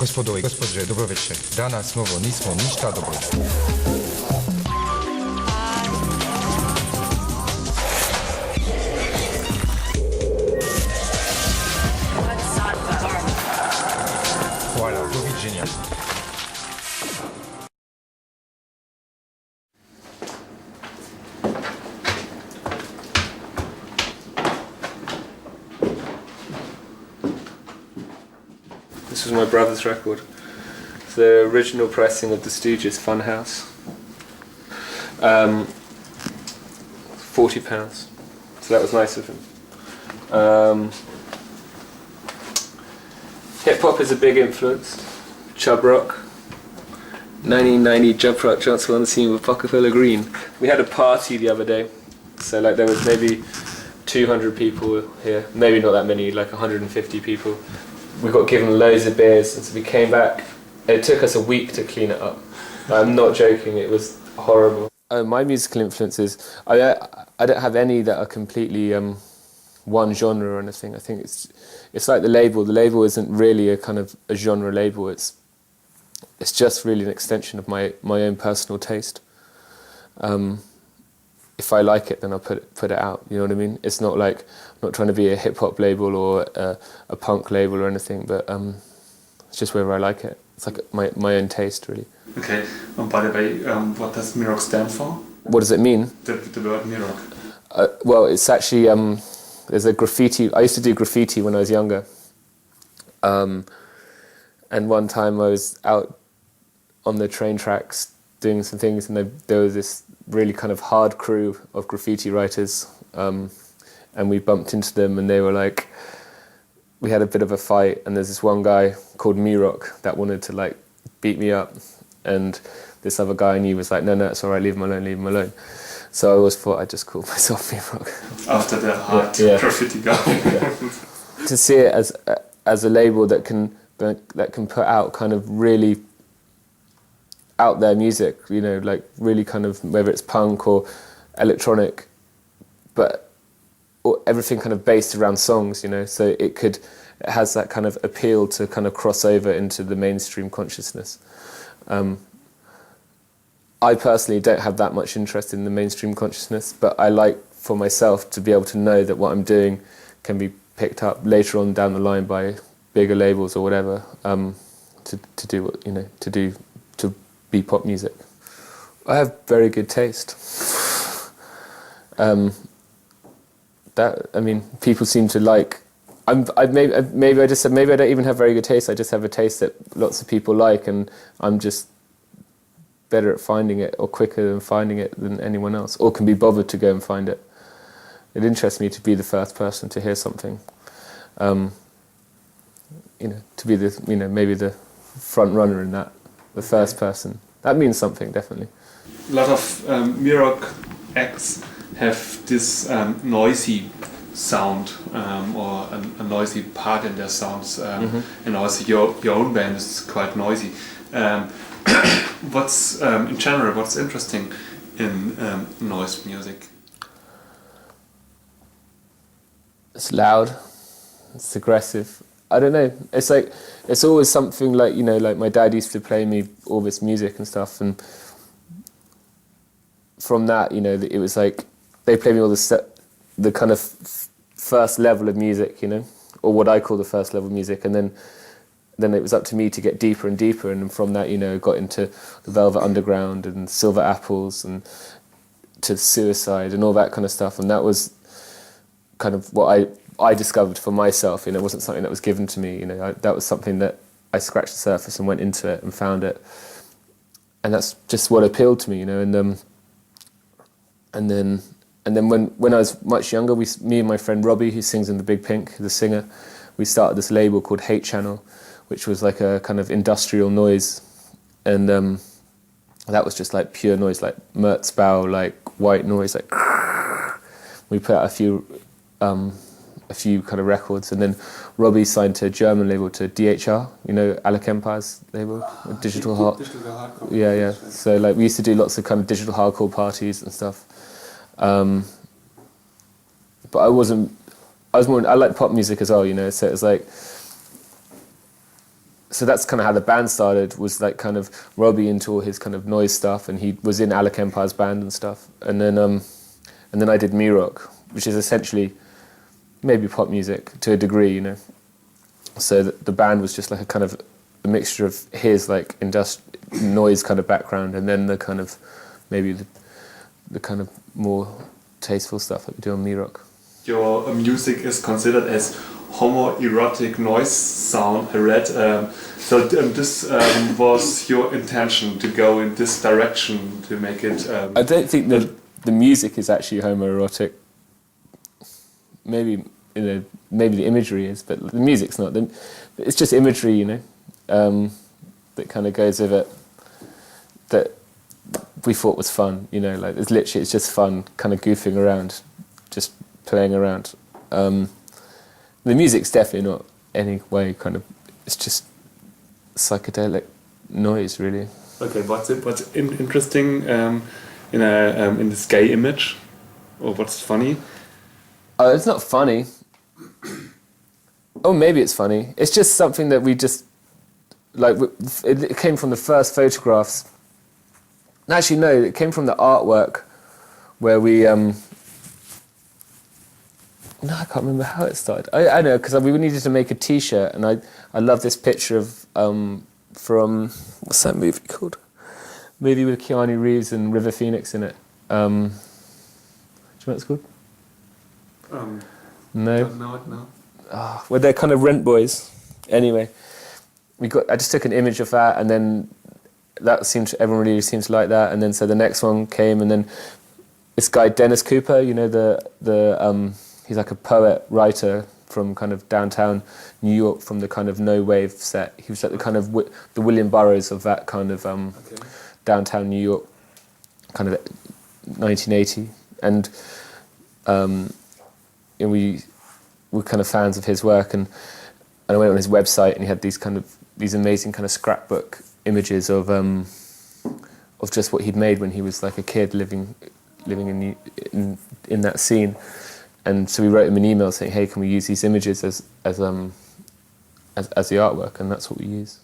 Gospodo i gospođe, dobro večer. Danas novo nismo ništa dobro. Hvala, doviđenja. This was my brother's record. It's the original pressing of the Stooges' Funhouse. £40. So that was nice of him. Hip hop is a big influence. Chub rock. 1990 Chub rock Johnson on the scene with Rockefeller Green. We had a party the other day. So like there was maybe 200 people here. Maybe not that many, like 150 people. We got given loads of beers, and so we came back. It took us a week to clean it up. I'm not joking, it was horrible. My musical influences, I don't have any that are completely one genre or anything. I think it's like the label. The label isn't really a kind of a genre label. It's just really an extension of my own personal taste. If I like it, then I'll put it out. You know what I mean? It's not like I'm not trying to be a hip hop label or a punk label or anything, but it's just wherever I like it. It's like my own taste, really. Okay. And by the way, what does Mirock stand for? What does it mean? The word Mirock. Well, it's actually there's a graffiti. I used to do graffiti when I was younger, and one time I was out on the train tracks doing some things, and there was this really kind of hard crew of graffiti writers, and we bumped into them, and they were like, we had a bit of a fight, and there's this one guy called Mirock that wanted to like beat me up, and this other guy I knew was like, no, it's all right, leave him alone. So I always thought I'd just call myself Mirock. After the hard graffiti guy. Yeah. To see it as a label that can put out kind of really out there music, you know, like really kind of, whether it's punk or electronic, but everything kind of based around songs, you know, so it has that kind of appeal to kind of cross over into the mainstream consciousness. I personally don't have that much interest in the mainstream consciousness, but I like for myself to be able to know that what I'm doing can be picked up later on down the line by bigger labels or whatever, to do what, you know, to be pop music. I have very good taste. People seem to like. Maybe I don't even have very good taste. I just have a taste that lots of people like, and I'm just better at finding it, or quicker than finding it than anyone else, or can be bothered to go and find it. It interests me to be the first person to hear something. To be maybe the front runner in that. The first person. That means something, definitely. A lot of Mirock acts have this noisy sound, or a noisy part in their sounds, and also your own band is quite noisy. In general, what's interesting in noise music? It's loud, it's aggressive. I don't know. It's like, it's always something like, you know, like my dad used to play me all this music and stuff, and from that, you know, it was like they played me all the kind of first level of music, you know, or what I call the first level music, and then it was up to me to get deeper and deeper, and from that, you know, got into the Velvet Underground and Silver Apples and to Suicide and all that kind of stuff, and that was kind of what I discovered for myself. You know, it wasn't something that was given to me. You know, that was something that I scratched the surface and went into it and found it, and that's just what appealed to me. You know, and then when I was much younger, me and my friend Robbie, who sings in the Big Pink, the singer, we started this label called Hate Channel, which was like a kind of industrial noise, and that was just like pure noise, like Merzbow, like white noise, like we put out a few kind of records, and then Robbie signed to a German label, to DHR, you know, Alec Empire's label, digital hardcore. Yeah. So like we used to do lots of kind of digital hardcore parties and stuff. But I like pop music as well, you know. So it was like so that's kind of how the band started, was like kind of Robbie into all his kind of noise stuff, and he was in Alec Empire's band and stuff. And then I did Mirock, which is essentially maybe pop music to a degree, you know. So the band was just like a kind of a mixture of his like noise kind of background, and then the kind of maybe the kind of more tasteful stuff that we do on Mirock. Your music is considered as homoerotic noise sound, I read. So this was your intention to go in this direction to make it... I don't think the music is actually homoerotic. Maybe, you know, maybe the imagery is, but the music's not. It's just imagery, you know, that kind of goes with it, that we thought was fun, you know, like it's just fun, kind of goofing around, just playing around. The music's definitely not any way kind of, it's just psychedelic noise, really. Okay, what's interesting in this gay image, or what's funny? Oh, it's not funny. Oh, maybe it's funny. It's just something that we just, like, it came from the first photographs. Actually, no, it came from the artwork where we, no, I can't remember how it started. I know, because we needed to make a T-shirt, and I love this picture of, from, what's that movie called? Movie with Keanu Reeves and River Phoenix in it. Do you know what it's called? No? Don't know it now. Oh, well, they're kind of rent boys. Anyway, I just took an image of that, and then everyone really seemed to like that, and then so the next one came, and then this guy Dennis Cooper, you know, he's like a poet writer from kind of downtown New York, from the kind of no wave set. He was like the kind of the William Burroughs of that kind of downtown New York, kind of 1980, and we were kind of fans of his work, and I went on his website, and he had these amazing kind of scrapbook images of just what he'd made when he was like a kid living in that scene. And so we wrote him an email saying, hey, can we use these images as the artwork? And that's what we use.